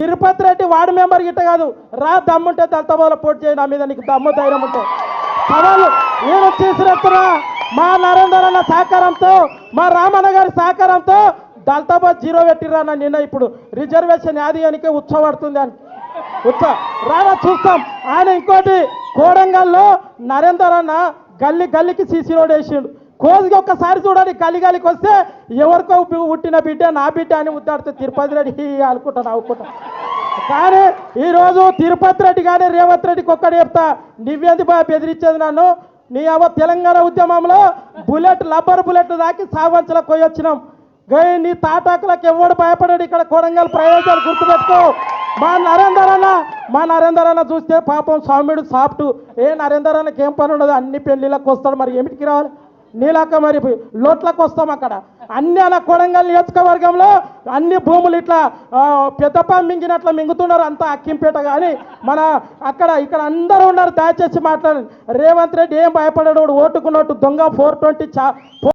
Tirupati Reddy ward member గిట్ట కాదు, రా దమ్ముంటే దళితబాలో పోటీ చేయి, నా మీద నీకు దమ్ము ధైర్యం ఉంటే. సవాళ్ళు నేను చేసినట్టున్నా మా నరేందర్ అన్న సహకారంతో, మా రామన్న గారి సహకారంతో దళితబా జీరో పెట్టిరన్న. నిన్న ఇప్పుడు రిజర్వేషన్ యాదియానికే ఉత్సవడుతుంది అని రానా చూస్తాం. ఆయన ఇంకోటి కోడంగల్లో నరేందర్ అన్న గల్లీ గల్లీకి సీసీ రోడ్ వేసిండు. కోదికి ఒక్కసారి చూడండి, గలికి వస్తే ఎవరికో పుట్టిన బిడ్డ నా బిడ్డ అని ముద్దాడితే తిరుపతి రెడ్డి అనుకుంటా నవ్వుకుంటా. కానీ ఈరోజు తిరుపతి రెడ్డి కానీ రేవంత్ రెడ్డికి ఒక్కటి చెప్తా, నువ్వేంది బాగా బెదిరించేది నన్ను? నీ తెలంగాణ ఉద్యమంలో రబ్బర్ బుల్లెట్లు దాకి సావంచలకు పోయి వచ్చినాం. నీ తాటాకులకు ఎవడు భయపడాడు ఇక్కడ కొడంగల్ ప్రయోజనాలు గుర్తుపెట్టుకో. మా నరేందర్ అన్న చూస్తే పాపం స్వామిడు సాఫ్ట్. నరేందర్ అన్నకి ఏం పని ఉండదు, అన్ని పెళ్లిళ్ళకి వస్తాడు. మరి ఏమిటికి రావాలి? నీలాక మరి లోట్లకు వస్తాం. అక్కడ అన్ని అలా కొడంగల్ నియోజకవర్గంలో అన్ని భూములు ఇట్లా పెద్దపాలు మింగినట్లు మింగుతున్నారు, అంతా అక్కింపేట. కానీ మన ఇక్కడ అందరూ ఉన్నారు. దయచేసి మాట్లాడండి. రేవంత్ రెడ్డి ఏం భయపడాడు, ఓటుకున్నట్టు దొంగ 420